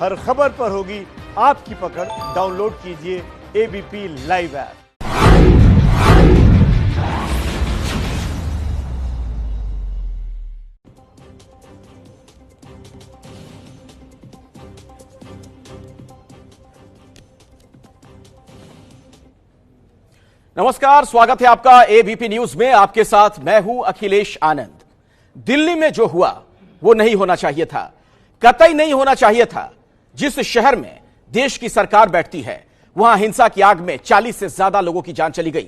हर खबर पर होगी आपकी पकड़। डाउनलोड कीजिए एबीपी लाइव ऐप। नमस्कार, स्वागत है आपका एबीपी न्यूज में। आपके साथ मैं हूं अखिलेश आनंद। दिल्ली में जो हुआ वो नहीं होना चाहिए था, कतई नहीं होना चाहिए था। जिस शहर में देश की सरकार बैठती है वहां हिंसा की आग में 40 से ज्यादा लोगों की जान चली गई।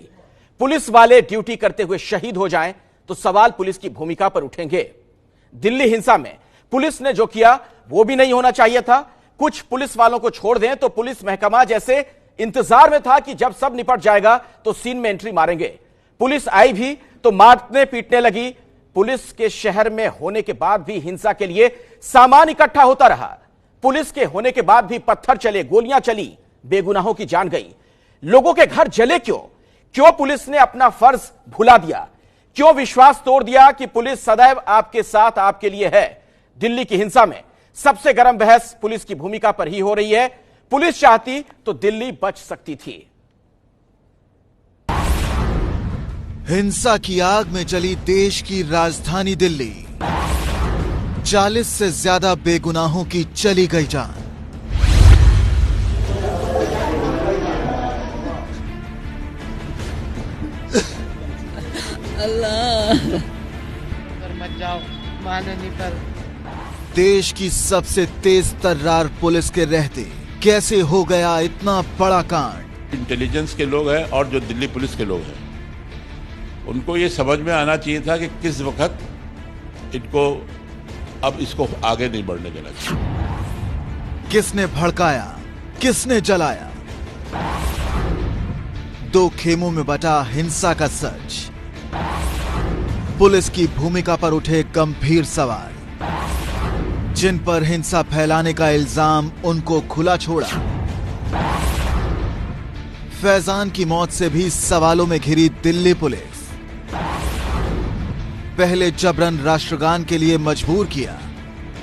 पुलिस वाले ड्यूटी करते हुए शहीद हो जाएं तो सवाल पुलिस की भूमिका पर उठेंगे। दिल्ली हिंसा में पुलिस ने जो किया वो भी नहीं होना चाहिए था। कुछ पुलिस वालों को छोड़ दें तो पुलिस महकमा जैसे इंतजार में था कि जब सब निपट जाएगा तो सीन में एंट्री मारेंगे। पुलिस आई भी तो मारने पीटने लगी। पुलिस के शहर में होने के बाद भी हिंसा के लिए सामान इकट्ठा होता रहा। पुलिस के होने के बाद भी पत्थर चले, गोलियां चली, बेगुनाहों की जान गई। लोगों के घर जले क्यों? क्यों पुलिस ने अपना फर्ज भुला दिया? क्यों विश्वास तोड़ दिया कि पुलिस सदैव आपके साथ, आपके लिए है? दिल्ली की हिंसा में सबसे गर्म बहस पुलिस की भूमिका पर ही हो रही है। पुलिस चाहती तो दिल्ली बच सकती थी। हिंसा की आग में जली देश की राजधानी दिल्ली। 40 से ज्यादा बेगुनाहों की चली गई जान। अल्लाह मत जाओ, मानो नहीं पर। देश की सबसे तेज तर्रार पुलिस के रहते कैसे हो गया इतना बड़ा कांड? इंटेलिजेंस के लोग हैं और जो दिल्ली पुलिस के लोग हैं, उनको ये समझ में आना चाहिए था कि किस वक्त इनको अब इसको आगे नहीं बढ़ने देना चाहिए। किसने भड़काया, किसने जलाया? दो खेमों में बटा हिंसा का सच। पुलिस की भूमिका पर उठे गंभीर सवाल। जिन पर हिंसा फैलाने का इल्जाम, उनको खुला छोड़ा। फैजान की मौत से भी सवालों में घिरी दिल्ली पुलिस। पहले जबरन राष्ट्रगान के लिए मजबूर किया,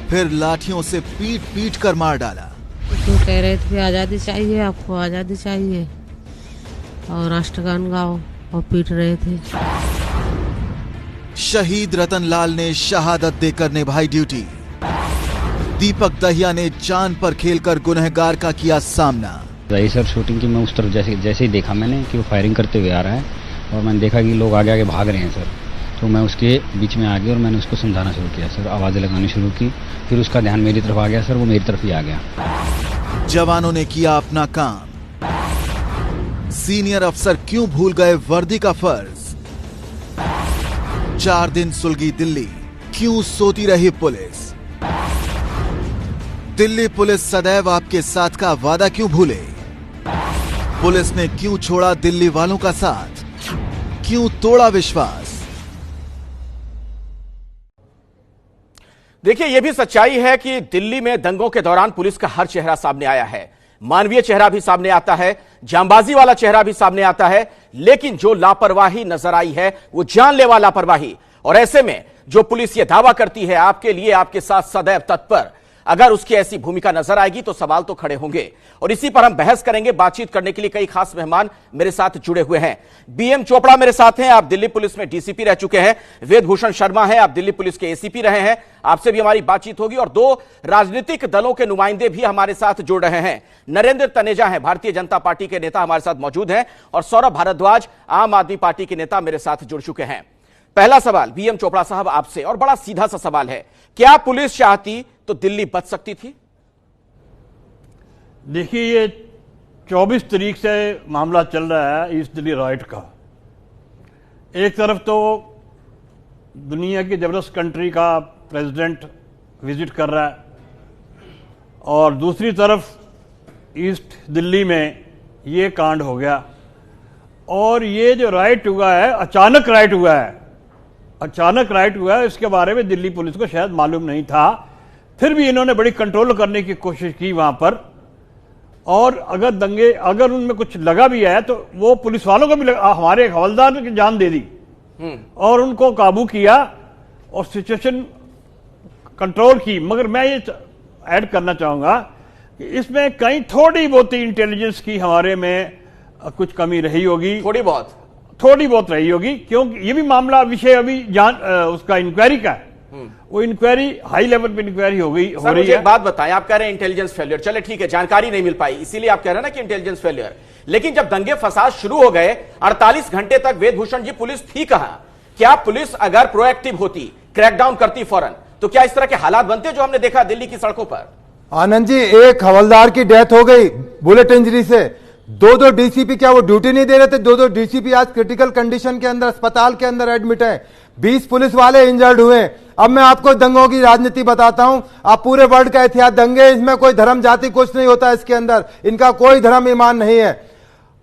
फिर लाठियों से पीट पीट कर मार डाला। तो कह रहे थे आजादी चाहिए, आपको आजादी चाहिए, और राष्ट्रगान गाओ, और पीट रहे थे। शहीद रतन लाल ने शहादत देकर निभाई ड्यूटी। दीपक दहिया ने जान पर खेलकर गुनहगार का किया सामना। रही सर शूटिंग की, मैं उस तरफ जैसे ही देखा मैंने कि वो फायरिंग करते हुए आ रहा है, और मैंने देखा कि लोग आगे आगे भाग रहे हैं सर। तो मैं उसके बीच में आ गया और मैंने उसको समझाना शुरू किया सर, आवाज़ें लगानी शुरू की। फिर उसका ध्यान मेरी तरफ आ गया सर, वो मेरी तरफ ही आ गया। जवानों ने किया अपना काम। सीनियर अफसर क्यों भूल गए वर्दी का फर्ज? 4 दिन सुलगी दिल्ली, क्यों सोती रही पुलिस? दिल्ली पुलिस सदैव आपके साथ का वादा क्यों भूले? पुलिस ने क्यों छोड़ा दिल्ली वालों का साथ? क्यों तोड़ा विश्वास? देखिए, यह भी सच्चाई है कि दिल्ली में दंगों के दौरान पुलिस का हर चेहरा सामने आया है। मानवीय चेहरा भी सामने आता है, जांबाजी वाला चेहरा भी सामने आता है, लेकिन जो लापरवाही नजर आई है वो जानलेवा लापरवाही। और ऐसे में जो पुलिस ये दावा करती है आपके लिए, आपके साथ सदैव तत्पर, अगर उसकी ऐसी भूमिका नजर आएगी तो सवाल तो खड़े होंगे। और इसी पर हम बहस करेंगे। बातचीत करने के लिए कई खास मेहमान मेरे साथ जुड़े हुए हैं। बीएम चोपड़ा मेरे साथ हैं, आप दिल्ली पुलिस में डीसीपी रह चुके हैं। वेद भूषण शर्मा हैं, आप दिल्ली पुलिस के एसीपी रहे हैं, आपसे भी हमारी बातचीत होगी। और 2 राजनीतिक दलों के नुमाइंदे भी हमारे साथ जुड़ रहे हैं। नरेंद्र तनेजा हैं, भारतीय जनता पार्टी के नेता, हमारे साथ मौजूद हैं, और सौरभ भारद्वाज, आम आदमी पार्टी के नेता, मेरे साथ जुड़ चुके हैं। पहला सवाल बीएम चोपड़ा साहब आपसे, और बड़ा सीधा सा सवाल है, क्या पुलिस चाहती तो दिल्ली बच सकती थी? देखिए, ये 24 तारीख से मामला चल रहा है ईस्ट दिल्ली राइट का। एक तरफ तो दुनिया की जबरदस्त कंट्री का प्रेसिडेंट विजिट कर रहा है, और दूसरी तरफ ईस्ट दिल्ली में ये कांड हो गया। और ये जो राइट हुआ है, अचानक राइट हुआ है, अचानक राइट हुआ है। इसके बारे में दिल्ली पुलिस को शायद मालूम नहीं था, फिर भी इन्होंने बड़ी कंट्रोल करने की कोशिश की वहां पर। और अगर उनमें कुछ लगा भी है तो वो पुलिस वालों को भी हमारे हवलदार की जान दे दी और उनको काबू किया और सिचुएशन कंट्रोल की। मगर मैं ये ऐड करना चाहूंगा, कि इसमें कहीं थोड़ी बहुत इंटेलिजेंस की हमारे में कुछ कमी रही होगी, थोड़ी बहुत रही होगी, क्योंकि ये भी मामला विषय अभी उसका इंक्वायरी का है। वो इंक्वायरी हाई लेवल पे इंक्वायरी हो रही है। एक बात बताएं, आप कह रहे हैं इंटेलिजेंस फेलियर, चले ठीक है, जानकारी नहीं मिल पाई इसीलिए आप कह रहे हैं ना कि इंटेलिजेंस फेलियर, लेकिन जब दंगे फसाद शुरू हो गए 48 घंटे तक वेदभूषण जी पुलिस थी कहां? क्या पुलिस अगर प्रोएक्टिव होती, क्रैकडाउन करती फौरन, तो क्या इस तरह के हालात बनते जो हमने देखा दिल्ली की सड़कों पर? आनंद जी, एक हवलदार की डेथ हो गई बुलेट इंजरी से, दो डीसीपी, क्या वो ड्यूटी नहीं दे रहे थे? दो डीसीपी आज क्रिटिकल कंडीशन के अंदर अस्पताल के अंदर एडमिट है, 20 पुलिस वाले इंजर्ड हुए। अब मैं आपको दंगों की राजनीति बताता हूं, आप पूरे वर्ल्ड का इतिहास, दंगे इसमें कोई धर्म जाति कुछ नहीं होता, इसके अंदर इनका कोई धर्म ईमान नहीं है।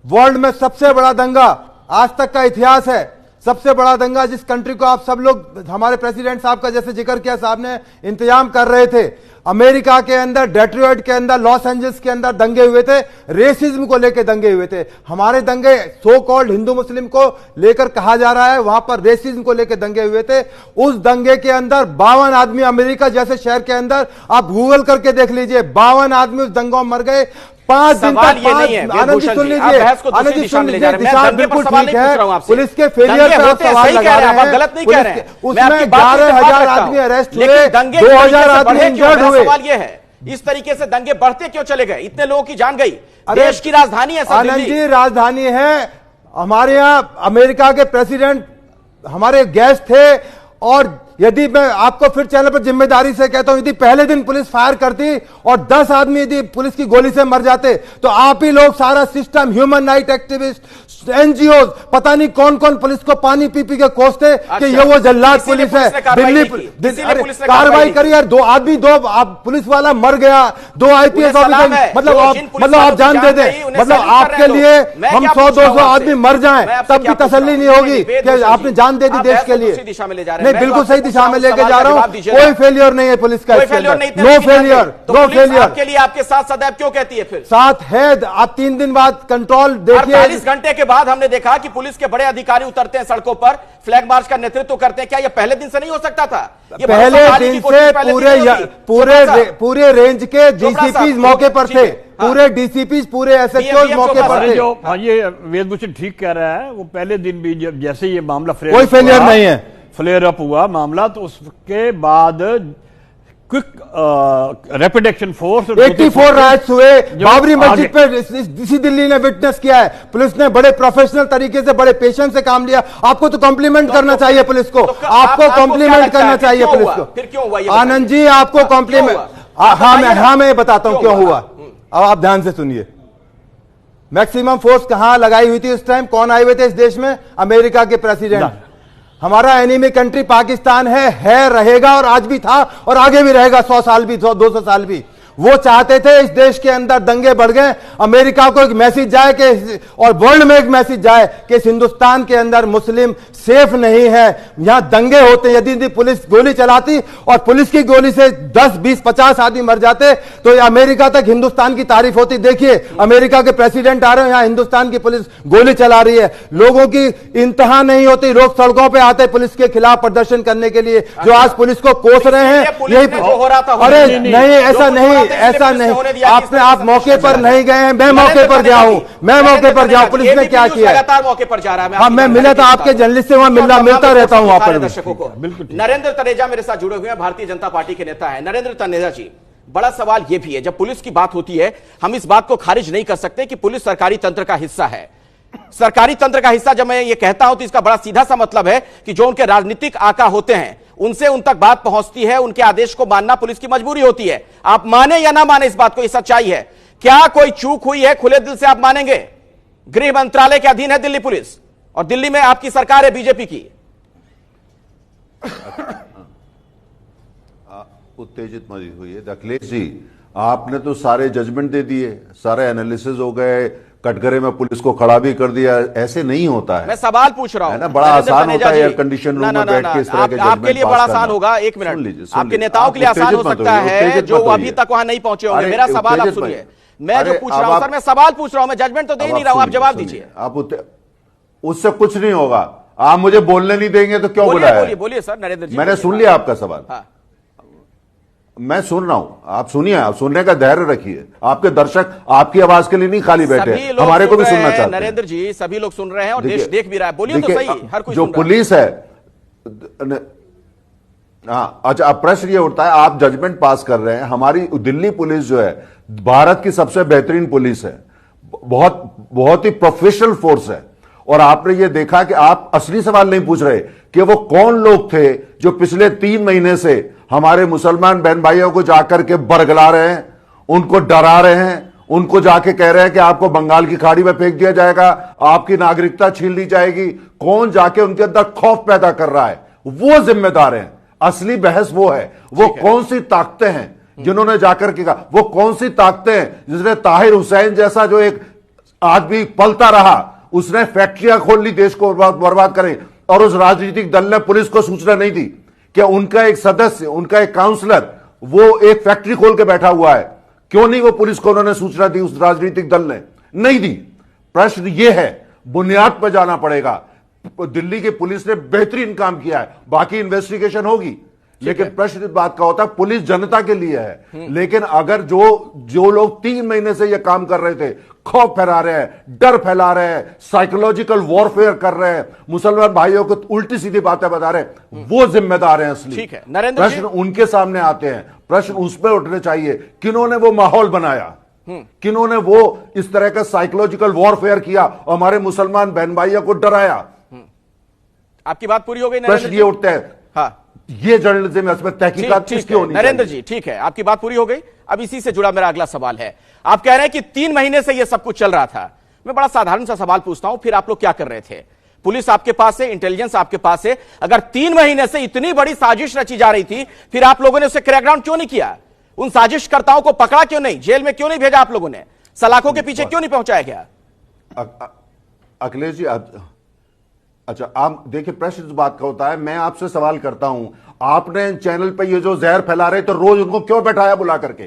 वर्ल्ड में सबसे बड़ा दंगा आज तक का इतिहास है, सबसे बड़ा दंगा जिस कंट्री को आप सब लोग, हमारे प्रेसिडेंट साहब का जैसे जिक्र किया, साहब ने इंतजाम कर रहे थे, अमेरिका के अंदर डेट्रॉयट के अंदर, लॉस एंजल्स के अंदर दंगे हुए थे, रेसिज्म को लेकर दंगे हुए थे। हमारे दंगे सो कॉल्ड हिंदू मुस्लिम को लेकर कहा जा रहा है, वहां पर रेसिज्म को लेकर दंगे हुए थे। उस दंगे के अंदर 52 आदमी, अमेरिका जैसे शहर के अंदर आप गूगल करके देख लीजिए, 52 आदमी उस दंगों में मर गए। 5 दिन तक आनंद जी सुन लीजिए, आनंद जी सुन लीजिए, दिशा बिल्कुल ठीक है, पुलिस के फेलियर पे आप सवाल लगा रहे हैं, गलत नहीं कह रहे हैं, उसमें 11,000 आदमी अरेस्ट हुए, 2,000 आदमी इंजर्ड हुए। सवाल ये है, इस तरीके से दंगे बढ़ते क्यों चले गए? इतने लोगों की जान गई, देश की राजधानी है आनंद जी, राजधानी है। हमारे यहाँ अमेरिका के प्रेसिडेंट हमारे गेस्ट थे, और यदि मैं आपको फिर चैनल पर जिम्मेदारी से कहता हूं, यदि पहले दिन पुलिस फायर करती और 10 आदमी यदि पुलिस की गोली से मर जाते, तो आप ही लोग सारा system, human right activist, NGO, पता नहीं कौन कौन पुलिस को पानी पी पी के कोसते कि ये वो जल्लाद पुलिस है। दिल्ली कार्रवाई करी यार, 2 आदमी, 2 पुलिस वाला मर गया, 2 आईपीएस ऑफिसर, मतलब आप जान दे दें, मतलब आपके लिए हम 100-200 आदमी मर जाएं तब भी तसल्ली नहीं होगी कि आपने जान दे दी देश के लिए। नहीं, बिल्कुल सही दिशा में लेके जा रहा हूं, कोई फेलियर नहीं है पुलिस का, नो फेलियर, नो फेलियर। आपके लिए आपके साथ सदैव क्यों कहती है? फिर साथ है, आप 3 दिन बाद कंट्रोल देखिए। 48 घंटे के बाद हमने देखा कि पुलिस के बड़े अधिकारी उतरते हैं सड़कों पर, फ्लैग मार्च का नेतृत्व करते हैं। क्या ये पहले दिन से नहीं हो सकता था? ये पहले दिन से पूरे रेंज के डीसीपी मौके पर थे, पूरे डीसीपी, पूरे एसएचओ मौके पर थे। हाँ, ये वेदभूषण ठीक कह रहा है, वो पहले दिन भी जब जैसे ये मामला कोई फेलियर नहीं है, फ्लेयर अप हुआ मामला, तो उसके बाद quick rapid action force 84 rights हुए बाबरी मस्जिद पे, इसी दिल्ली ने विटनेस किया है। पुलिस ने बड़े प्रोफेशनल तरीके से, बड़े पेशेंस से काम लिया। आपको तो कॉम्प्लीमेंट करना चाहिए पुलिस को, आपको कॉम्प्लीमेंट करना चाहिए पुलिस को। फिर क्यों हुआ ये? आनंद जी, आपको कॉम्प्लीमेंट, हाँ मैं बताता हूं क्यों हुआ। अब आप ध्यान से सुनिए, मैक्सिमम फोर्स कहां लगाई हुई थी उस टाइम? कौन आए हुए थे इस देश में? अमेरिका के प्रेसिडेंट। हमारा एनिमी कंट्री पाकिस्तान है, रहेगा, और आज भी था और आगे भी रहेगा, 100 साल भी, 200 साल भी। वो चाहते थे इस देश के अंदर दंगे बढ़ गए, अमेरिका को एक मैसेज जाए कि, और वर्ल्ड में एक मैसेज जाए कि इस हिंदुस्तान के अंदर मुस्लिम सेफ नहीं है, यहां दंगे होते। यदि पुलिस गोली चलाती और पुलिस की गोली से 10, 20, 50 आदमी मर जाते तो अमेरिका तक हिंदुस्तान की तारीफ होती। देखिए, अमेरिका के प्रेसिडेंट आ रहे हैं, यहां हिंदुस्तान की पुलिस गोली चला रही है, लोगों की इंतहा नहीं होती, लोग सड़कों पर आते पुलिस के खिलाफ प्रदर्शन करने के लिए, जो आज पुलिस को कोस रहे हैं। अरे नहीं, ऐसा नहीं, ऐसा नहीं, आप मौके पर नहीं गए हैं, मैं मौके पर गया हूं, मैं मौके पर गया हूं। पुलिस ने क्या किया? लगातार मौके पर जा रहा है। हाँ, मैं मिला था आपके जर्नलिस्ट से, वहां मिलता रहता हूं वहां पर। दर्शकों को नरेंद्र तनेजा मेरे साथ जुड़े हुए हैं, भारतीय जनता पार्टी के नेता है। नरेंद्र तनेजा जी, बड़ा सवाल यह भी है, जब पुलिस की बात होती है, हम इस बात को खारिज नहीं कर सकते कि पुलिस सरकारी तंत्र का हिस्सा है। सरकारी तंत्र का हिस्सा जब मैं ये कहता हूं तो इसका बड़ा सीधा सा मतलब है कि जो उनके राजनीतिक आका होते हैं, उनसे उन तक बात पहुंचती है, उनके आदेश को मानना पुलिस की मजबूरी होती है। आप माने या ना माने इस बात को, ये सच्चाई है। क्या कोई चूक हुई है, खुले दिल से आप मानेंगे? गृह मंत्रालय के अधीन है दिल्ली पुलिस, और दिल्ली में आपकी सरकार है बीजेपी की। उत्तेजित मरी हुई है अखिलेश जी, आपने तो सारे जजमेंट दे दिए, सारे एनालिसिस हो गए, कटघरे में पुलिस को खड़ा भी कर दिया। ऐसे नहीं होता है। मैं सवाल पूछ रहा हूं, है ना, बड़ा आसान होता है एयर कंडीशन रूम में बैठ के इस तरह के जजमेंट आपके लिए बड़ा आसान होगा। 1 मिनट, आपके नेताओं के लिए आसान हो सकता है जो अभी तक वहां नहीं पहुंचे होंगे। मेरा सवाल आप सुनिए, मैं जो पूछ रहा हूं सर, मैं सवाल पूछ रहा हूं, मैं जजमेंट तो दे ही नहीं रहा हूं, आप जवाब दीजिए। आप उससे कुछ नहीं होगा, आप मुझे बोलने नहीं देंगे तो क्यों बुलाया? बोलिए सर। नरेंद्र जी, मैंने सुन लिया आपका सवाल। मैं सुन रहा हूं, आप सुनिए, आप सुनने का धैर्य रखिए। आपके दर्शक आपकी आवाज के लिए नहीं खाली बैठे, हमारे को भी सुनना चाहते हैं। नरेंद्र जी, सभी लोग सुन रहे हैं और देश देख भी रहा है। बोलिए तो सही, हर कोई जो पुलिस है। हाँ, अच्छा, अब प्रश्न ये उठता है, आप जजमेंट पास कर रहे हैं। हमारी दिल्ली पुलिस जो है भारत की सबसे बेहतरीन पुलिस है, बहुत ही प्रोफेशनल फोर्स है। और आपने ये देखा कि आप असली सवाल नहीं पूछ रहे कि वो कौन लोग थे जो पिछले 3 महीने से हमारे मुसलमान बहन भाइयों को जाकर के बरगला रहे हैं, उनको डरा रहे हैं, उनको जाके कह रहे हैं कि आपको बंगाल की खाड़ी में फेंक दिया जाएगा, आपकी नागरिकता छीन ली जाएगी। कौन जाके उनके अंदर खौफ पैदा कर रहा है, वो जिम्मेदार हैं। असली बहस वो है, वो कौन सी ताकतें हैं जिन्होंने जाकर के कहा, वो कौन सी ताकतें हैं जिसने ताहिर हुसैन जैसा जो एक आदमी पलता रहा, उसने फैक्ट्रियां खोल ली देश को बर्बाद करें, और उस राजनीतिक दल ने पुलिस को सूचना नहीं दी कि उनका एक सदस्य, उनका एक काउंसलर वो एक फैक्ट्री खोल के बैठा हुआ है। क्यों नहीं वो पुलिस को उन्होंने सूचना दी, उस राजनीतिक दल ने नहीं दी। प्रश्न ये है, बुनियाद पर जाना पड़ेगा। दिल्ली की पुलिस ने बेहतरीन काम किया है, बाकी इन्वेस्टिगेशन होगी, लेकिन प्रश्न इस बात का होता है, पुलिस जनता के लिए है। लेकिन अगर जो लोग 3 महीने से यह काम कर रहे थे, खौफ फैला रहे हैं, डर फैला रहे हैं, साइकोलॉजिकल वॉरफेयर कर रहे हैं, मुसलमान भाइयों को उल्टी सीधी बातें बता रहे हैं, वो जिम्मेदार हैं असली। ठीक है नरेंद्र, प्रश्न उनके सामने आते हैं, प्रश्न उस पर उठने चाहिए, किन्होंने वो माहौल बनाया, किन्होंने वो इस तरह का साइकोलॉजिकल वॉरफेयर किया और हमारे मुसलमान बहन भाइयों को डराया। आपकी बात पूरी हो गई। प्रश्न ये उठते हैं, हाँ, ये जर्नलिज्म में तहकीकात किसकी होनी चाहिए? नरेंद्र जी, ठीक है, आपकी बात पूरी हो गई। अब इसी से जुड़ा मेरा अगला सवाल है, आप कह रहे हैं कि 3 महीने से यह सब कुछ चल रहा था। मैं बड़ा साधारण सा सवाल पूछता हूं, फिर आप लोग क्या कर रहे थे? पुलिस आपके पास है, इंटेलिजेंस आपके पास है, अगर 3 महीने से इतनी बड़ी साजिश रची जा रही थी, फिर आप लोगों ने उसे क्रैकडाउन क्यों नहीं किया? उन साजिशकर्ताओं को पकड़ा क्यों नहीं? जेल में क्यों नहीं भेजा आप लोगों ने? सलाखों के पीछे क्यों नहीं पहुंचाया गया? अखिलेश जी, अच्छा, आप देखिए, प्रश्न इस बात का होता है, मैं आपसे सवाल करता हूं, आपने चैनल पे ये जो जहर फैला रहे तो रोज उनको क्यों बैठाया बुला करके?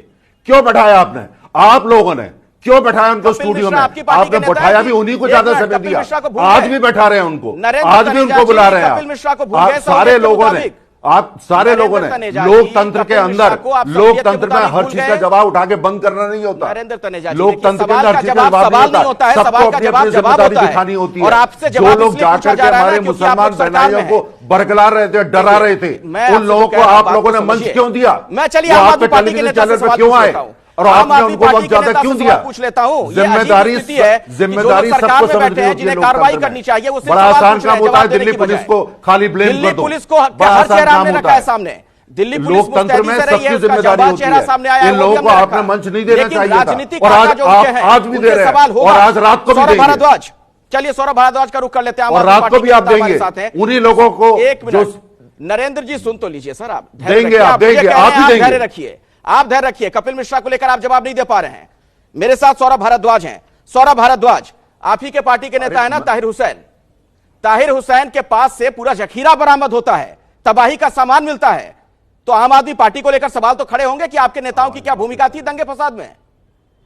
क्यों बैठाया आपने? आप लोगों ने क्यों बैठाया उनको स्टूडियो में? आपने बैठाया भी उन्हीं को ज्यादा समय दिया, आज भी बैठा रहे हैं उनको, आज भी उनको बुला रहे हैं आप सारे लोगों ने। आप सारे लोगों ने, लोकतंत्र के अंदर, लोकतंत्र में हर चीज का जवाब उठा के बंद करना नहीं होता। लोकतंत्र के अंदर हर चीज का जवाब नहीं होता है, सबको अपनी अपनी जिम्मेदारी दिखानी होती है। जो लोग जाकर के हमारे मुसलमान बहनाइयों को बरगला रहे थे, डरा रहे थे, उन लोगों को आप लोगों ने मंच क्यों दिया? मैं चलिए आम आदमी पार्टी के नेता से सवाल क्यों आए और आपने उनको पार्टी वक्त ज्यादा क्यों दिया? पूछ लेता हूं, जिम्मेदारी सबको समझनी होती है, कार्रवाई करनी चाहिए। वो बड़ा आसान काम होता है दिल्ली पुलिस को खाली ब्लेम कर दो, पुलिस को हर चेहरा में रखा है सामने। दिल्ली पुलिस लोकतंत्र में सबकी जिम्मेदारी होती है, इन लोगों को आपने मंच नहीं देना चाहिए था, और आज भी दे रहे हैं, और आज रात को भी देंगे। चलिए सौरभ भारद्वाज का रुख कर लेते हैं, और रात को भी आप देंगे उन्हीं लोगों को। एक मिनट नरेंद्र जी, सुन तो लीजिए सर, आप देंगे, आप देंगे, आप भी देंगे। धैर्य रखिए, आप धैर्य रखिए। कपिल मिश्रा को लेकर आप जवाब नहीं दे पा रहे हैं। मेरे साथ सौरभ भारद्वाज हैं। सौरभ भारद्वाज, आप ही के पार्टी के नेता है ना ताहिर हुसैन? ताहिर हुसैन के पास से पूरा जखीरा बरामद होता है, तबाही का सामान मिलता है, तो आम आदमी पार्टी को लेकर सवाल तो खड़े होंगे कि आपके नेताओं की क्या भूमिका थी दंगे फसाद में?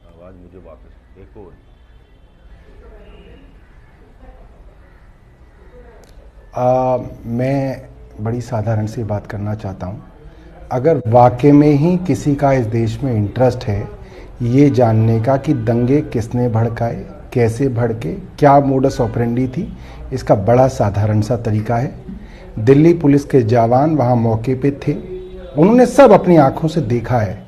आवाज मुझे वापस एक और। मैं बड़ी साधारण सी बात करना चाहता हूं। अगर वाकई में ही किसी का इस देश में इंटरेस्ट है ये जानने का कि दंगे किसने भड़काए, कैसे भड़के, क्या मोडस ऑपरेंडी थी, इसका बड़ा साधारण सा तरीका है। दिल्ली पुलिस के जवान वहां मौके पे थे, उन्होंने सब अपनी आंखों से देखा है।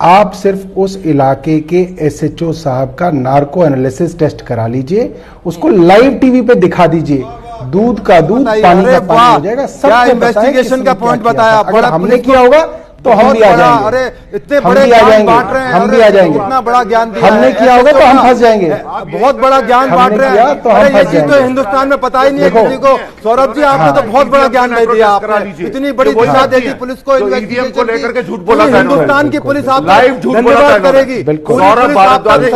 आप सिर्फ उस इलाके के एसएचओ साहब का नार्को एनालिसिस टेस्ट करा लीजिए, उसको लाइव टीवी पे दिखा दीजिए, दूध का दूध पानी का पानी हो जाएगा। सब इन्वेस्टिगेशन का पॉइंट बताया, अगर हमने किया होगा तो हम भी आ जाएंगे। अरे इतने बड़े ज्ञान बांट रहे हैं, हम भी आ जाएंगे। इतना बड़ा ज्ञान दिया हमने किया होगा तो हम फंस जाएंगे। बहुत बड़ा ज्ञान बांट रहे हैं, तो हम फंस जाएंगे। तो हिंदुस्तान में पता ही नहीं है किसी को। सौरभ जी, आपने तो बहुत बड़ा ज्ञान दे दिया, आपने इतनी बड़ी दिशा दे दी पुलिस को, ईवीएम को लेकर के झूठ बोला था, हिंदुस्तान की पुलिस आप लाइव झूठ धन्यवाद करेगी। सौरभ भारद्वाज ने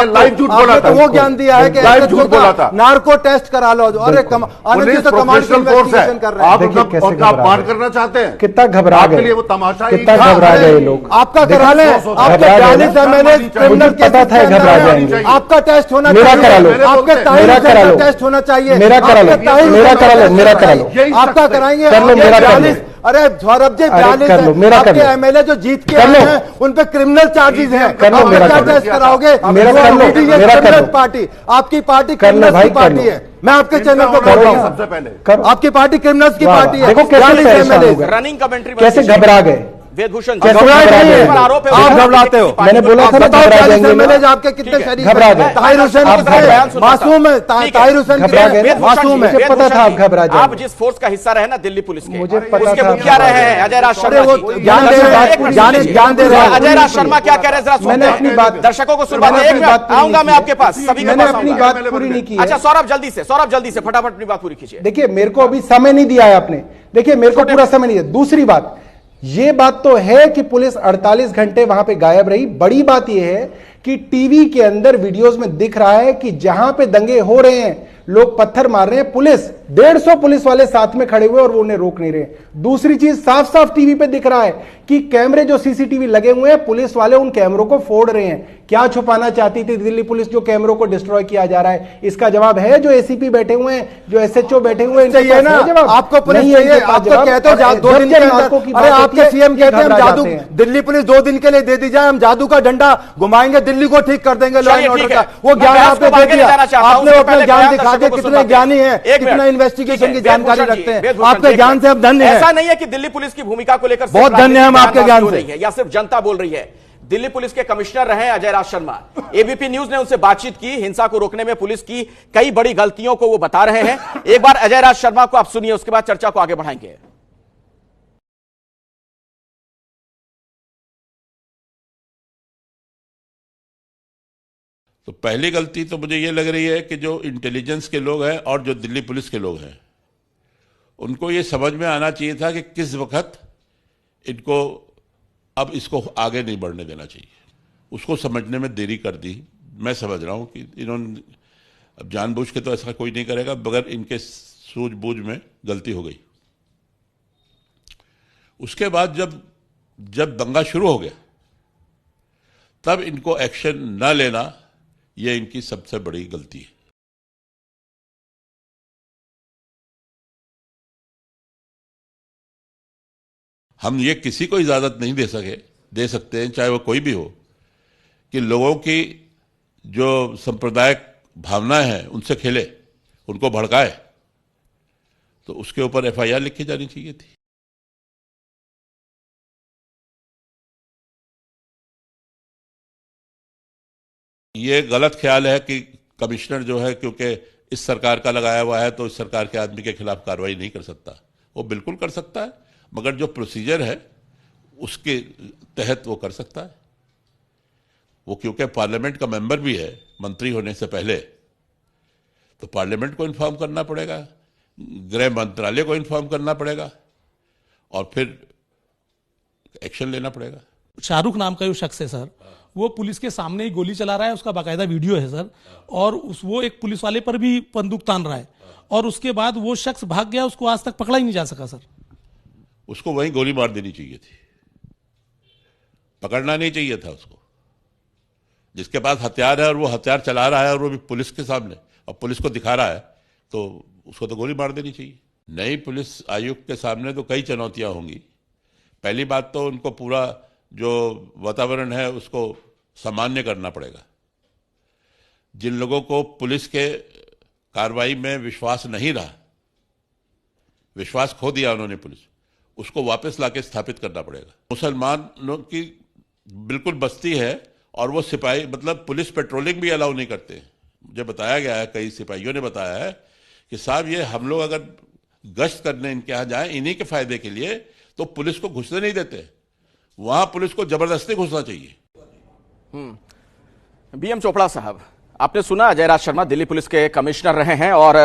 लाइव झूठ बोला था, वो ज्ञान दिया है कि लाइव झूठ बोला था, नार्को टेस्ट करा लो। अरे आनंद जी तो कमाल की इन्वेस्टिगेशन कर रहे हैं, आप उनका अपमान करना चाहते हैं? कितना घबरा गए, वो तमाशा, कितना घबरा गए लोग। आपका करा लें, आपका 42 MLA क्रिमिनल केस पता था घबरा जाएंगे। आपका टेस्ट होना मेरा चाहिए, करा लो, आपके मेरा करा लो, टेस्ट होना चाहिए, मेरा करा लो, मेरा करा लो, मेरा करा लो, आपका कराएंगे। कर लो, मेरा कर लो। अरे सौरभ जी, 42 कर लो, मेरा कर आपके लो। एमएलए जो जीत के कर आए लो। हैं उन पे क्रिमिनल चार्जेस हैं। कर लो, आप मेरा क्या कर लो। टेस्ट कराओगे? मेरा कर लो, मेरा कर क्रिमिनल लो। पार्टी, आपकी पार्टी कर लो क्रिमिनल्स भाई, की कर पार्टी लो। है। मैं आपके चैनल को बोल करो रहा ना। हूं, सबसे पहले करो। आपकी पार्टी क्रिमिनल्स की वाह, पार्टी है। देखो कैसे 42 परेशान हो MLA गए। रनिंग कमेंट्री कैसे घबरा गए। वेदभूषण कैसे घबराए घबरा नहीं गए। है। आरोप है आप उस घबराते हो। मैंने बोला था ना बताओ घबरा 40 जाएंगे MLA लोग। आपके कितने शरीफ घबरा हैं? गए। ताहिर हुसैन आप कितने घबरा हैं? गए। मासूम है। ताहिर हुसैन घबरा कितने गए। हैं? मासूम है। मुझे पता था आप घबरा आप जाएंगे। जिस फोर्स का हिस्सा रहे ना दिल्ली पुलिस के, मुझे पता उसके था मुखिया आप रहे घबरा हैं अजय राज अरे शर्मा वो जी। ज्ञान दे रहे हैं, एक मिनट ज्ञान सुनिए। ज्ञान दे रहे हैं। अजय राज शर्मा क्या कह रहे हैं जरा मैंने सुनते अपनी हैं। बात- दर्शकों को सुनवाते मैंने हैं। अपनी एक बात मिनट पूरी आऊंगा नहीं मैं की आपके पास, सभी के मैंने पास अपनी आऊंगा। बात पूरी नहीं की है। अच्छा सौरभ जल्दी से फटाफट अपनी बात पूरी कीजिए। देखिए मेरे को अभी समय नहीं दिया है आपने। देखिए मेरे को पूरा समय नहीं दिया। दूसरी बात, ये बात तो है कि पुलिस 48 घंटे वहां पे गायब रही। बड़ी बात यह है कि टीवी के अंदर वीडियोस में दिख रहा है कि जहां पे दंगे हो रहे हैं, लोग पत्थर मार रहे हैं, पुलिस 150 पुलिस वाले साथ में खड़े हुए और वो उन्हें रोक नहीं रहे। दूसरी चीज, साफ साफ टीवी पे दिख रहा है कि कैमरे जो सीसीटीवी लगे हुए हैं, पुलिस वाले उन कैमरों को फोड़ रहे हैं। क्या छुपाना चाहती थी दिल्ली पुलिस जो कैमरों को डिस्ट्रॉय किया जा रहा है? इसका जवाब है जो एसीपी बैठे हुए हैं, जो एसएचओ बैठे हुए हैं, इनके चाहिए पास ना है जवाब। आपको पुलिस नहीं है चाहिए। इनके पास आपको जवाब। कहते हो और 2 दिन के नाकों की अंदर, अरे बात आपके होती है, सीएम कहते हैं हम घबरा जादू, जाते हैं। दिल्ली पुलिस 2 दिन के लिए दे दी जाए, हम जादू का डंडा घुमाएंगे, दिल्ली को ठीक कर देंगे लॉ एंड चलिए, ऑर्डर ठीक का। है। वो मैं ज्ञान बहस आपने को दे आगे ले दिया। जाना चाहता हूं, आपने उससे अपना पहले ज्ञान बयान दिखा दर्शकों दिया, को कितने सुनवाते ज्ञानी है, हैं। एक कितना मिनट। इन्वेस्टिगेशन की ठीक है, जानकारी वेदभूषण जी, रखते हैं। वेदभूषण आपके जी, ज्ञान से हम धन्य ऐसा हैं। नहीं है कि दिल्ली पुलिस की भूमिका को लेकर बहुत धन्य हैं हम आपके ज्ञान से। नहीं है या सिर्फ जनता बोल रही है। दिल्ली पुलिस के कमिश्नर रहे अजय राज शर्मा, एबीपी न्यूज ने उनसे बातचीत की। हिंसा को रोकने में पुलिस की कई बड़ी गलतियों को वो बता रहे हैं। एक बार अजय राज शर्मा को आप सुनिए, उसके बाद चर्चा को आगे बढ़ाएंगे। तो पहली गलती तो मुझे ये लग रही है कि जो इंटेलिजेंस के लोग हैं और जो दिल्ली पुलिस के लोग हैं, उनको ये समझ में आना चाहिए था कि किस वक्त इनको अब इसको आगे नहीं बढ़ने देना चाहिए। उसको समझने में देरी कर दी। मैं समझ रहा हूं कि इन्होंने अब जानबूझ के तो ऐसा कोई नहीं करेगा, बगैर इनके सूझबूझ में गलती हो गई। उसके बाद जब दंगा शुरू हो गया, तब इनको एक्शन न लेना, यह इनकी सबसे बड़ी गलती है। हम ये किसी को इजाजत नहीं दे सकते हैं, चाहे वो कोई भी हो, कि लोगों की जो सांप्रदायिक भावनाएं हैं उनसे खेले, उनको भड़काए। तो उसके ऊपर एफआईआर लिखी जानी चाहिए थी। ये गलत ख्याल है कि कमिश्नर जो है क्योंकि इस सरकार का लगाया हुआ है तो इस सरकार के आदमी के खिलाफ कार्रवाई नहीं कर सकता। वो बिल्कुल कर सकता है, मगर जो प्रोसीजर है उसके तहत वो कर सकता है। वो क्योंकि पार्लियामेंट का मेंबर भी है, मंत्री होने से पहले, तो पार्लियामेंट को इन्फॉर्म करना पड़ेगा, गृह मंत्रालय को इन्फॉर्म करना पड़ेगा और फिर एक्शन लेना पड़ेगा। शाहरुख नाम का जो शख्स है सर, वो पुलिस के सामने ही गोली चला रहा है, उसका बाकायदा वीडियो है सर, और वो एक पुलिस वाले पर भी बंदूक तान रहा है, और उसके बाद वो शख्स भाग गया, उसको आज तक पकड़ा ही नहीं जा सका सर। उसको वहीं गोली मार देनी चाहिए थी, पकड़ना नहीं चाहिए था उसको। जिसके पास हथियार है और वो हथियार चला रहा है और वो भी पुलिस के सामने और पुलिस को दिखा रहा है, तो उसको तो गोली मार देनी चाहिए। नई पुलिस आयुक्त के सामने तो कई चुनौतियां होंगी। पहली बात तो उनको पूरा जो वातावरण है उसको सामान्य करना पड़ेगा। जिन लोगों को पुलिस के कार्रवाई में विश्वास नहीं रहा, विश्वास खो दिया उन्होंने पुलिस, उसको वापस लाके स्थापित करना पड़ेगा। मुसलमानों की बिल्कुल बस्ती है और वो सिपाही, मतलब पुलिस पेट्रोलिंग भी अलाउ नहीं करते। मुझे बताया गया है, कई सिपाहियों ने बताया है कि साहब ये हम लोग अगर गश्त करने इनके यहाँ जाएं इन्हीं के फायदे के लिए, तो पुलिस को घुसने नहीं देते। वहां पुलिस को जबरदस्ती घुसना चाहिए। बीएम चोपड़ा साहब, आपने सुना अजय राज शर्मा दिल्ली पुलिस के कमिश्नर रहे हैं और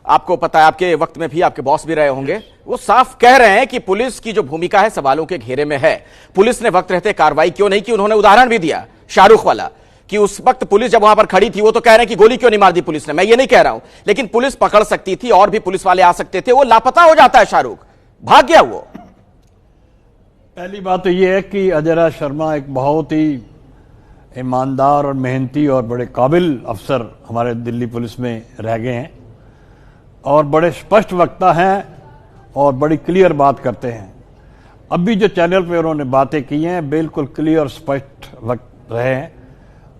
आपको पता है आपके वक्त में भी आपके बॉस भी रहे होंगे। वो साफ कह रहे हैं कि पुलिस की जो भूमिका है सवालों के घेरे में है। पुलिस ने वक्त रहते कार्रवाई क्यों नहीं की? उन्होंने उदाहरण भी दिया शाहरुख वाला कि उस वक्त पुलिस जब वहां पर खड़ी थी, वो तो कह रहे हैं कि गोली क्यों नहीं मार दी पुलिस ने। मैं ये नहीं कह रहा हूं, लेकिन पुलिस पकड़ सकती थी और भी पुलिस वाले आ सकते थे। वो लापता हो जाता है, शाहरुख भाग गया। वो पहली बात तो ये है कि अजय राज शर्मा एक बहुत ही ईमानदार और मेहनती और बड़े काबिल अफसर हमारे दिल्ली पुलिस में रह गए हैं और बड़े स्पष्ट वक्ता हैं और बड़ी क्लियर बात करते हैं। अभी जो चैनल पे उन्होंने बातें की हैं बिल्कुल क्लियर और स्पष्ट लग रहे हैं।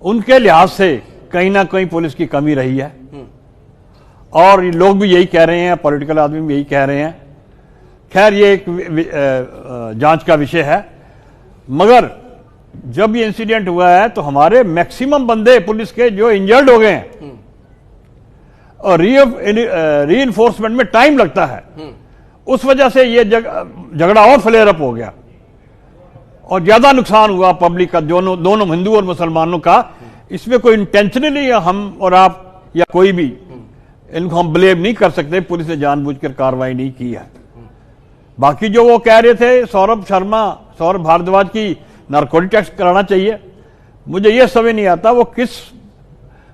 उनके लिहाज से कहीं ना कहीं पुलिस की कमी रही है और ये लोग भी यही कह रहे हैं, पॉलिटिकल आदमी भी यही कह रहे हैं। खैर ये एक जांच का विषय है, मगर जब ये इंसिडेंट हुआ है तो हमारे मैक्सिमम बंदे पुलिस के जो इंजर्ड हो गए हैं और रीइंफोर्समेंट में टाइम लगता है, उस वजह से ये झगड़ा और फ्लेयर अप हो गया और ज्यादा नुकसान हुआ पब्लिक का, दोनों हिंदू और मुसलमानों का। इसमें कोई इंटेंशनली हम और आप या कोई भी इनको हम ब्लेम नहीं कर सकते, पुलिस ने जानबूझकर कार्रवाई नहीं की है। बाकी जो वो कह रहे थे सौरभ भारद्वाज की नारकोटिक टेस्ट कराना चाहिए, मुझे ये समझ नहीं आता वो किस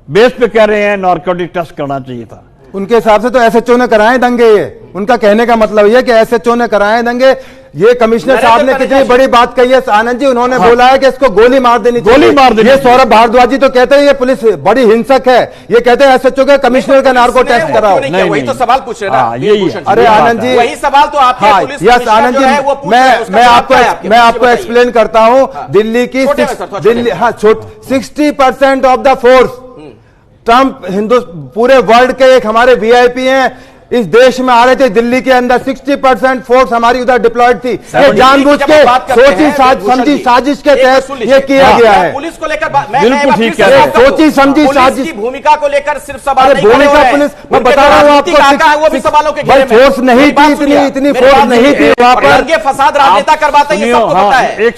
बेस पे कह रहे हैं नारकोटिक टेस्ट करना चाहिए था। उनके हिसाब से तो एसएचओ ने कराए दंगे, ये उनका कहने का मतलब ये कि एसएचओ ने कराए दंगे। ये कमिश्नर साहब ने कितनी बड़ी बात कही है आनंद जी, उन्होंने बोला है कि इसको गोली मार देनी चाहिए। गोली मार देनी। ये सौरभ भारद्वाज जी तो कहते हैं ये पुलिस बड़ी हिंसक है, ये कहते हैं एसएचओ के कमिश्नर का नार्को टेस्ट कराओ। नहीं, वही तो सवाल पूछ रहे हैं यही। अरे आनंद जी वही सवाल तो आपके पुलिस यस आनंद जी, मैं आपको एक्सप्लेन करता हूं। दिल्ली की 60% ऑफ द फोर्स ट्रंप पूरे वर्ल्ड के एक हमारे वीआईपी हैं, इस देश में आ रहे थे। दिल्ली के अंदर 60% फोर्स हमारी उधर डिप्लॉयड थी। ये जानबूझ के सोची समझी साजिश के तहत ये किया गया है। पुलिस को लेकर बिल्कुल ठीक है, सोची समझी साजिश की भूमिका को लेकर सिर्फ सवाल नहीं भूमिका पुलिस, मैं बता रहा हूँ आपको, वो भी सवालों के घेरे में फोर्स नहीं थी, इतनी फोर्स नहीं थी वहां पर। फसाद राजनेता करवाते हैं, सबको पता है।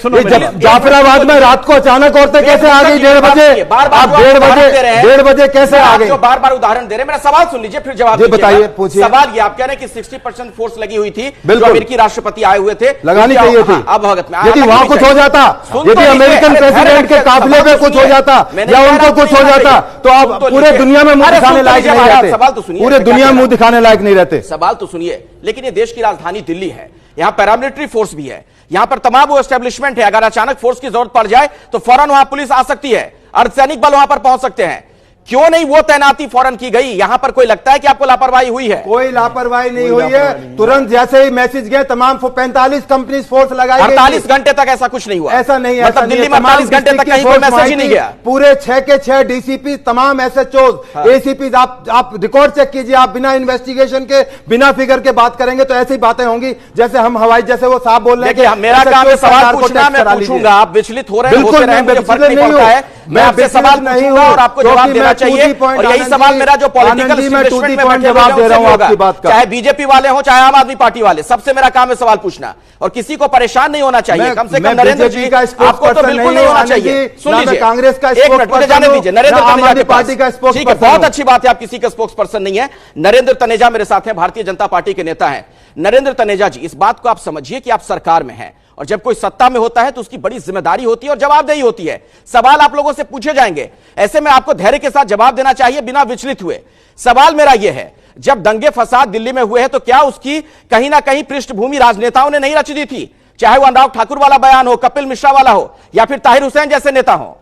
जाफराबाद में रात को अचानक औरतें कैसे आ गई 1:30 बजे? आप 1:30 बजे कैसे आ गई? बार बार उदाहरण दे रहे हैं, मेरा सवाल सुन लीजिए फिर जवाब बताइए, पूछिए। सवाल ये आप कह रहे हैं कि 60% फोर्स लगी हुई थी, जो अमेरिकी राष्ट्रपति आए हुए थे, लगानी चाहिए थी। अब भगत में यदि वहां कुछ हो जाता, यदि अमेरिकन प्रेसिडेंट के काफिले में कुछ हो जाता या उनको कुछ हो जाता तो आप पूरे दुनिया में मुंह दिखाने लायक नहीं रहते। सवाल तो सुनिए, पूरे दुनिया में मुंह दिखाने लायक नहीं रहते। सवाल तो सुनिए। लेकिन ये देश की राजधानी दिल्ली है, यहां पैरामिलिट्री फोर्स भी है, यहां पर तमाम वो एस्टेब्लिशमेंट है। अगर अचानक फोर्स की जरूरत पड़ जाए तो फौरन वहां पुलिस आ सकती है, अर्धसैनिक बल वहां पर पहुंच सकते हैं। क्यों नहीं वो तैनाती फौरन की गई? यहां पर कोई लगता है कि आपको लापरवाही हुई है? कोई लापरवाही नहीं हुई है। तुरंत जैसे ही मैसेज गए तमाम 45 कंपनी फोर्स लगाई गई। 48 घंटे तक ऐसा कुछ नहीं हुआ। ऐसा नहीं है, मतलब दिल्ली में 48 घंटे तक कहीं कोई मैसेज ही नहीं गया। पूरे 6 के 6 डीसीपी, तमाम एसएचओ, एसीपी, आप रिकॉर्ड चेक कीजिए। आप बिना इन्वेस्टिगेशन के, बिना फिगर के बात करेंगे तो ऐसी बातें होंगी जैसे हम हवाई, जैसे वो साहब बोल रहे हैं। मेरा काम है सवाल पूछना, मैं पूछूंगा, आप विचलित हो रहे हैं। बिल्कुल नहीं, मैं आपसे सवाल नहीं हूं और आपको जवाब देना चाहिए। और यही सवाल मेरा जो पॉलिटिकल एस्टेब्लिशमेंट में बैठे जवाब दे रहा हूं आपकी बात का, चाहे बीजेपी वाले हो चाहे आम आदमी पार्टी वाले, सबसे मेरा काम है सवाल पूछना और किसी को परेशान नहीं होना चाहिए। कम से कम नरेंद्र जी आपको तो बिल्कुल नहीं होना चाहिए। सुन लीजिए, कांग्रेस का एक मिनट मुझे जाने दीजिए। नरेंद्र तनेजा के पार्टी का स्पोक्स, ठीक है, बहुत अच्छी बात है, आप किसी का स्पोक्स पर्सन नहीं है। नरेंद्र तनेजा मेरे साथ हैं, भारतीय जनता पार्टी के नेता हैं। नरेंद्र तनेजा जी, इस बात को आप समझिए कि आप सरकार में हैं और जब कोई सत्ता में होता है तो उसकी बड़ी जिम्मेदारी होती है और जवाबदेही होती है। सवाल आप लोगों से पूछे जाएंगे, ऐसे में आपको धैर्य के साथ जवाब देना चाहिए बिना विचलित हुए। सवाल मेरा यह है, जब दंगे फसाद दिल्ली में हुए हैं तो क्या उसकी कहीं ना कहीं पृष्ठभूमि राजनेताओं ने नहीं रच दी थी? चाहे वो अनुराग ठाकुर वाला बयान हो, कपिल मिश्रा वाला हो या फिर ताहिर हुसैन जैसे नेता हो।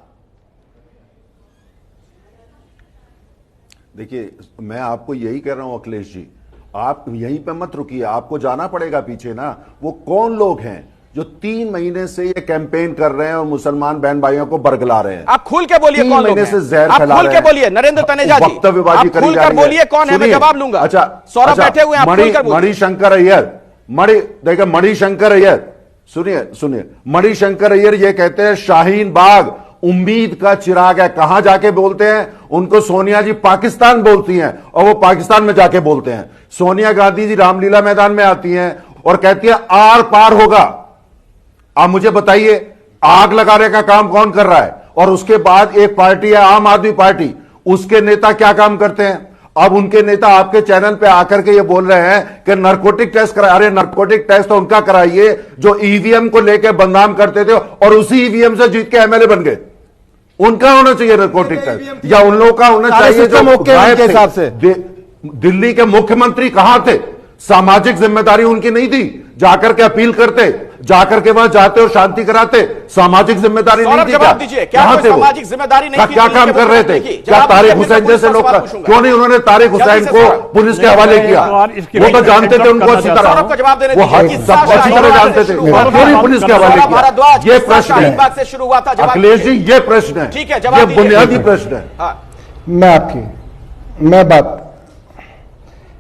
देखिए, मैं आपको यही कह रहा हूं अखिलेश जी, आप यहीं पे मत रुकिए, आपको जाना पड़ेगा पीछे ना। वो कौन लोग हैं जो 3 महीने से ये कैंपेन कर रहे हैं और मुसलमान बहन भाइयों को बरगला रहे हैं? आप खुल के बोलिए कौन लोग हैं? से जहर आप फैला खुल रहे के हैं। बोलिए नरेंद्र तनेजा जी, वक्तव्यबाजी आप खुल कर बोलिए कौन है, मैं जवाब लूंगा। अच्छा, सौरभ बैठे हुए हैं, आप खुल कर बोलिए। मणिशंकर अय्यर, देखिए मणिशंकर अय्यर, सुनिए, मणिशंकर अय्यर ये कहते हैं शाहीन बाग उम्मीद का चिराग है। कहां जाके बोलते हैं? उनको सोनिया जी पाकिस्तान बोलती हैं और वो पाकिस्तान में जाके बोलते हैं। सोनिया गांधी जी रामलीला मैदान में आती हैं और कहती है आर पार होगा। आप मुझे बताइए, आग लगाने का काम कौन कर रहा है? और उसके बाद एक पार्टी है आम आदमी पार्टी, उसके नेता क्या काम करते हैं? अब उनके नेता आपके चैनल पे आकर के ये बोल रहे हैं कि नारकोटिक टेस्ट कराए। अरे नारकोटिक टेस्ट तो उनका कराइए जो ईवीएम को लेकर बदनाम करते थे और उसी ईवीएम से जीत के एमएलए बन गए। उनका होना चाहिए नारकोटिक टेस्ट, या उन लोगों का होना चाहिए जो गायब थे। हिसाब से दिल्ली के मुख्यमंत्री कहां थे? सामाजिक जिम्मेदारी उनकी नहीं थी जाकर के अपील करते? जाकर के वहां जाते और शांति कराते, सामाजिक जिम्मेदारी नहीं थी? जवाब दीजिए, क्या कोई सामाजिक जिम्मेदारी नहीं थी? क्या काम कर रहे थे? क्या तारिक हुसैन जैसे लोग, क्यों नहीं उन्होंने तारिक हुसैन को पुलिस के हवाले किया? वो तो जानते थे उनको अच्छी तरह, वो सब अच्छी तरह जानते थे, क्यों नहीं पुलिस के हवाले किया? ये प्रश्न है शुरू हुआ था अखिलेश जी, ये प्रश्न है, ठीक है, ये बुनियादी प्रश्न है।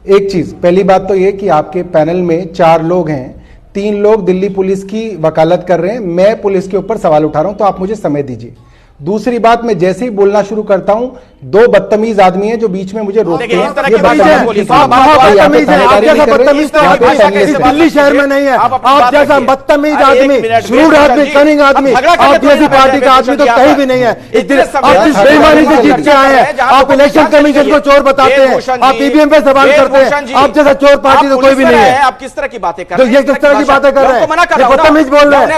एक चीज, पहली बात तो ये कि आपके पैनल में 4 लोग हैं, 3 लोग दिल्ली पुलिस की वकालत कर रहे हैं, मैं पुलिस के ऊपर सवाल उठा रहा हूं, तो आप मुझे समय दीजिए। दूसरी बात, मैं जैसे ही बोलना शुरू करता हूं, 2 बदतमीज आदमी हैं जो बीच में मुझे रोकते हैं। दिल्ली शहर में नहीं है, आप जैसा बदतमीज आदमी, रूड आदमी, कनिंग आदमी, आप जैसी पार्टी का आदमी तो कहीं भी नहीं है। आप जिस बेईमानी से जीत के आए हैं, आप इलेक्शन कमीशन को चोर बताते हैं, आप ईवीएम पे सवाल करते हैं, आप जैसा चोर पार्टी तो कोई भी नहीं है। आप किस तरह की बातें कर रहे हैं? ये किस तरह की बातें कर रहे हैं? बदतमीज बोल रहे हैं,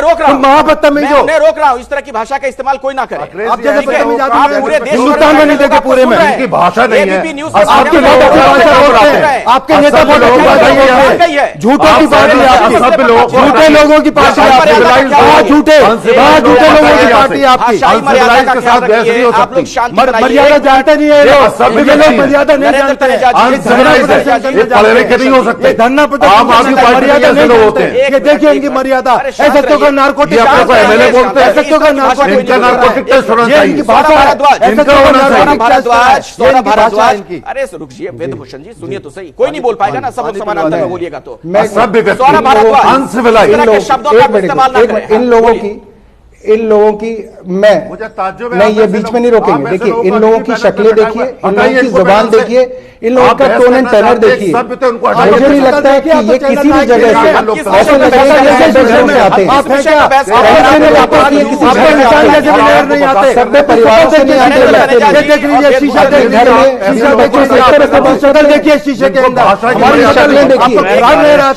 महाबदतमीज हो। मैं रोक रहा हूं, इस तरह की भाषा का इस्तेमाल कोई ना करे। आप जैसे बदतमीज आदमी पूरे देश हिंदुस्तान में नहीं देखे, पूरे में इनकी भाषा नहीं है, आपके बहुत अच्छी भाषा बोलते हैं, आपके नेता बहुत अच्छी भाषा बोलते हैं, झूठों की पार्टी है आपकी, झूठे लोगों की पार्टी है आपकी, झूठे लोगों की पार्टी है आपकी। के साथ बहस नहीं हो सकती। मर्यादा जानते नहीं है ये लोग मर्यादा नहीं जानते हैं, पढ़े लिखे नहीं हो सकते, धरना आम आदमी पार्टी मर्यादा ऐसे नहीं लोग होते जानते। हैं। ये देखिए इनकी मर्यादा, ऐसे तो का नारकोटिक एमएलए बोलते हैं, ऐसे तो का नारकोटिक टेस्ट होना ये इनकी चाहिए। भाषा है, ऐसे तो का नारकोटिक भारद्वाज, अरे रुकिए वेदभूषण जी, सुनिए तो सही, कोई नहीं बोल पाएगा ना, सब लोग समानांतर में बोलिएगा तो। सौरभ भारद्वाज शब्दों का इस्तेमाल ना करें। इन लोगों की मैं ये बीच में नहीं रोकेंगे। देखिए, इन लोगों की शक्लें देखिए, इन लोगों की जुबान देखिए, इन लोगों का टोन एंड टर्नर देखिए। मुझे नहीं लगता है कि ये किसी भी जगह से ऐसे लग रहा है कि बैकग्राउंड से आते हैं, सभ्य परिवारों से नहीं आते। देखिए शीशे के अंदर शक्लें देखिए,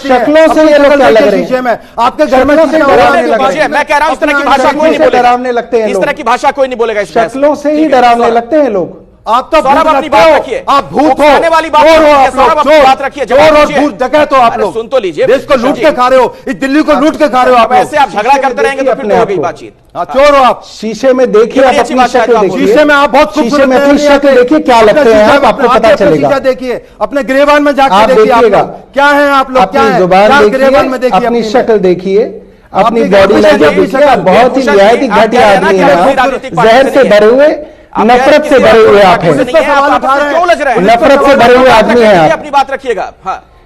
शक्लों से ये लोग क्या लग रहे हैं? आपके घर में मैं कह रहा हूं इस तरह की भाषा कोई नहीं बोलेगा, डरावने लगते हैं, इस तरह की भाषा कोई नहीं बोलेगा। शक्लों से ही डरावने लगते हैं लोग। आप तो सौरभ अपनी बात रखिए, आप भूत हो, वाली बात चोर हो आप लोग, बात रखिए, चोर और भूत जगह तो आप लोग सुन तो लीजिए, देश को लूट के खा रहे हो, इस दिल्ली को लूट के खा रहे हो आप लोग। ऐसे आप झगड़ा करते रहेंगे तो फिर हो गई बातचीत। चोर हो आप। शीशे में देखिए, आप अपनी शक्ल देखिए, शीशे में आप बहुत शीशे में अपनी शक्ल देखिए, क्या लगते हैं आप, आपको पता चलेगा। देखिए अपने ग्रेवान में जाकर आप देखिएगा क्या है आप लोग, क्या अपनी जुबान देखिए, अपनी शक्ल देखिए, अपनी बॉडी लैंग्वेज देखिए। बहुत ही रियायती घटिया आदमी है, जहर से भरे हुए, नफरत से भरे हुए आप हैं, नफरत से भरे हुए आदमी हैं आप, अपनी बात रखिएगा।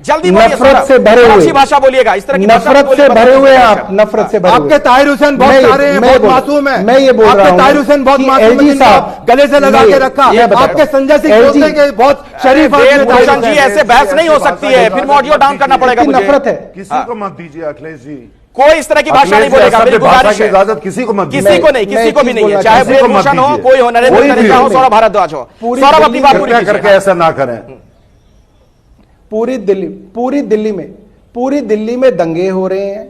जल्दी नफरत से भरे हुए, भाषा बोलिएगा, इस तरह की नफरत से भरे हुए आप, नफरत से भरे हुए। आपके ताहिर हुसैन बहुत सारे हैं, बहुत मासूम है। मैं ये बोल रहा हूँ, ताहिर हुसैन बहुत मासूम है, साहब गले से लगा के रखा। आपके संजय सिंह के बहुत शरीफ भूषण जी, ऐसे बहस नहीं हो सकती है, फिर ऑडियो डाउन करना पड़ेगा मुझे। नफरत है, किसी को मत दीजिए अखिलेश जी, कोई इस तरह की भाषा नहीं बोलेगा, मेरी गुजारिश है। इजाजत किसी को मत दीजिए, किसी को नहीं, किसी को भी नहीं है, चाहे भूषण हो, कोई हो, नरेंद्र तनेजा हो, सौरभ भारद्वाज हो। सौरभ अपनी बात पूरी करके ऐसा ना करें। पूरी दिल्ली में दंगे हो रहे हैं,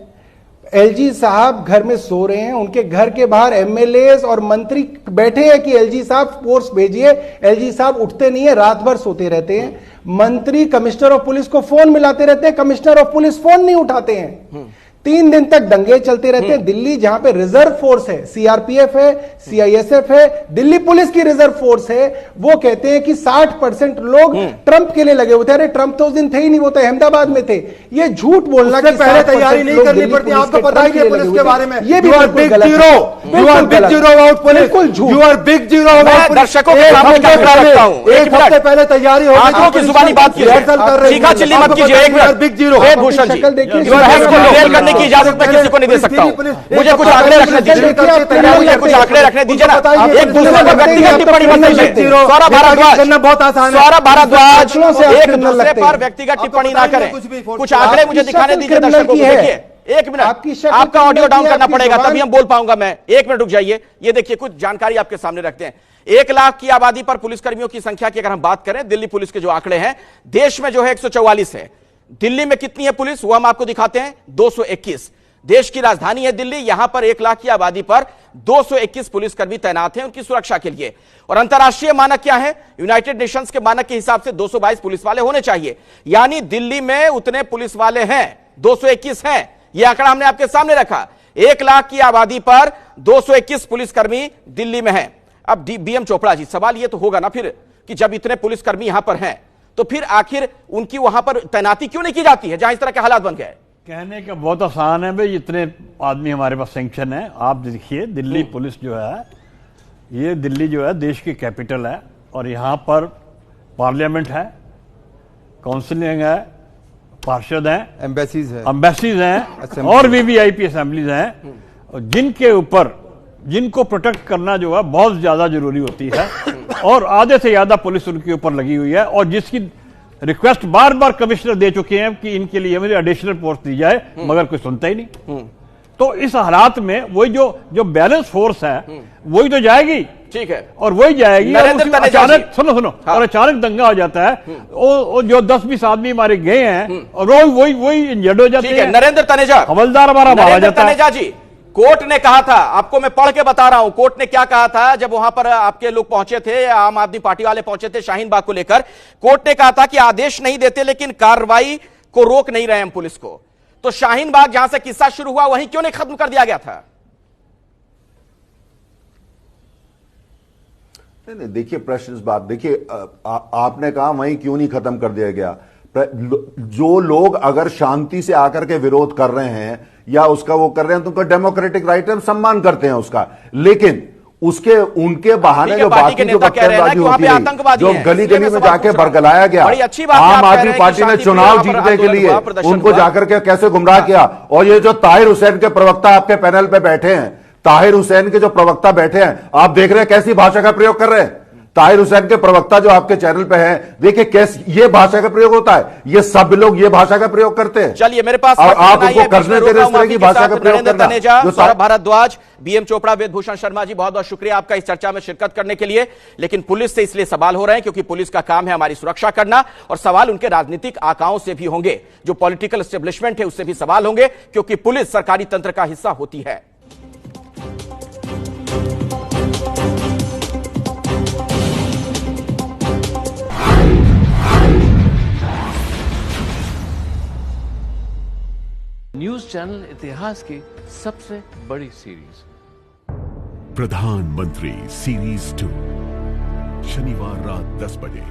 एलजी साहब घर में सो रहे हैं, उनके घर के बाहर एमएलए और मंत्री बैठे हैं कि एलजी साहब फोर्स भेजिए। एलजी साहब उठते नहीं है, रात भर सोते रहते हैं। मंत्री कमिश्नर ऑफ पुलिस को फोन मिलाते रहते हैं, कमिश्नर ऑफ पुलिस फोन नहीं उठाते हैं। 3 दिन तक दंगे चलते रहते हैं। दिल्ली जहां पे रिजर्व फोर्स है, सीआरपीएफ है, सीआईएसएफ है, दिल्ली पुलिस की रिजर्व फोर्स है, वो कहते हैं कि 60% लोग ट्रंप के लिए लगे हुए थे। अरे ट्रंप तो उस दिन थे ही नहीं, वो तो अहमदाबाद में थे। ये झूठ बोलना कि पहले तैयारी नहीं करनी पड़ती, आपको पता ही है पुलिस के बारे में। ये भी big zero, you are big zero about police, बिल्कुल झूठ, you are big zero about police. दर्शकों के सामने कैमरा रखता हूं, एक हफ्ते पहले तैयारी हो गई, की जुबानी बात कीजिए, चीखा चिल्ली मत कीजिए। एक minute, big zero Bhushan ji, करने की इजाजत मैं किसी को नहीं दे सकता हूं। मुझे कुछ आंकड़े रखने दीजिए, मुझे कुछ आंकड़े रखने दीजिए ना। एक दूसरे पर व्यक्तिगत टिप्पणी मत कीजिए। सौरभ भारद्वाज बहुत आसान है, सौरभ भारद्वाज एक दूसरे पर व्यक्तिगत टिप्पणी ना करें। कुछ आंकड़े मुझे दिखाने दीजिए दर्शकों को। देखिए एक मिनट, आपका ऑडियो डाउन करना पड़ेगा तभी हम बोल पाऊंगा मैं। 1 मिनट रुक जाइए। ये देखिए कुछ जानकारी आपके सामने रखते हैं। 1 लाख की आबादी पर पुलिसकर्मियों की संख्या की अगर हम बात करें, दिल्ली पुलिस के जो आंकड़े हैं, देश में जो है 144 है। दिल्ली में कितनी है पुलिस, वो हम आपको दिखाते हैं, 221। देश की राजधानी है दिल्ली, यहां पर 1 लाख की आबादी पर 221 पुलिसकर्मी तैनात हैं उनकी सुरक्षा के लिए। और अंतर्राष्ट्रीय मानक क्या है? यूनाइटेड नेशंस के मानक के हिसाब से 222 पुलिस वाले होने चाहिए। यानी दिल्ली में उतने पुलिस वाले हैं, 221 हैं, यह आंकड़ा हमने आपके सामने रखा। 1 लाख की आबादी पर 221 पुलिसकर्मी दिल्ली में हैं। अब बीएम चोपड़ा जी, सवाल यह तो होगा ना फिर कि जब इतने पुलिसकर्मी यहां पर हैं तो फिर आखिर उनकी वहां पर तैनाती क्यों नहीं की जाती है जहां इस तरह के हालात बन गए? कहने का बहुत आसान है भाई, इतने आदमी हमारे पास सैंक्शन है। आप देखिए दिल्ली पुलिस जो है, ये दिल्ली जो है देश की कैपिटल है और यहाँ पर पार्लियामेंट है, काउंसिलिंग है, पार्षद हैं, एम्बेसीज हैं और वीवीआईपी असेंबलीज हैं, और जिनके ऊपर जिनको प्रोटेक्ट करना जो है बहुत ज्यादा जरूरी होती है और आधे से ज्यादा पुलिस उनके ऊपर लगी हुई है और जिसकी रिक्वेस्ट बार बार कमिश्नर दे चुके हैं कि इनके लिए हमें एडिशनल पोस्ट दी जाए, मगर कोई सुनता ही नहीं। तो इस हालात में वही जो बैलेंस फोर्स है वही तो जाएगी, ठीक है, और वही जाएगी। अचानक सुनो और अचानक दंगा हो जाता है, वो जो 10-20 आदमी हमारे गए हैं और वही इंजर्ड हो जाते हैं। नरेंद्र तनेजा, हवलदार हमारा मारा जाता है। तनेजा जी, कोर्ट ने कहा था, आपको मैं पढ़ के बता रहा हूं, कोर्ट ने क्या कहा था जब वहां पर आपके लोग पहुंचे थे, आम आदमी पार्टी वाले पहुंचे थे शाहीन बाग को लेकर। कोर्ट ने कहा था कि आदेश नहीं देते लेकिन कार्रवाई को रोक नहीं रहे हम पुलिस को। तो शाहीन बाग जहां से किस्सा शुरू हुआ वहीं क्यों नहीं खत्म कर दिया गया था? नहीं, देखिए प्रश्न इस बात, देखिए आपने कहा वहीं क्यों नहीं खत्म कर दिया गया। जो लोग अगर शांति से आकर के विरोध कर रहे हैं या उसका वो कर रहे हैं तो उनका डेमोक्रेटिक राइट है, हम सम्मान करते हैं उसका, लेकिन उसके उनके बहाने जो बाकी जो बकरबाजी होती है, जो गली गली में जाके बरगलाया गया, आम आदमी पार्टी ने चुनाव जीतने के लिए उनको जाकर के कैसे गुमराह किया। और ये जो ताहिर हुसैन के प्रवक्ता आपके पैनल पे बैठे हैं, ताहिर हुसैन के जो प्रवक्ता बैठे हैं, आप देख रहे हैं कैसी भाषा का प्रयोग कर रहे हैं। ताहिर हुसैन के प्रवक्ता जो आपके चैनल पे हैं, देखिए कैसे ये भाषा का प्रयोग होता है, ये सब लोग ये भाषा का प्रयोग करते हैं। चलिए मेरे पास और आप उनको करने दे रहे इस तरह की भाषा का प्रयोग करना। सौरभ भारद्वाज, बीएम चोपड़ा, वेदभूषण शर्मा जी, बहुत बहुत शुक्रिया आपका इस चर्चा में शिरकत करने के लिए। लेकिन पुलिस से इसलिए सवाल हो रहे हैं क्योंकि पुलिस का काम है हमारी सुरक्षा करना, और सवाल उनके राजनीतिक आकाओं से भी होंगे, जो पॉलिटिकल एस्टेब्लिशमेंट है उससे भी सवाल होंगे, क्योंकि पुलिस सरकारी तंत्र का हिस्सा होती है। न्यूज चैनल इतिहास की सबसे बड़ी सीरीज प्रधानमंत्री सीरीज 2 शनिवार रात 10 बजे।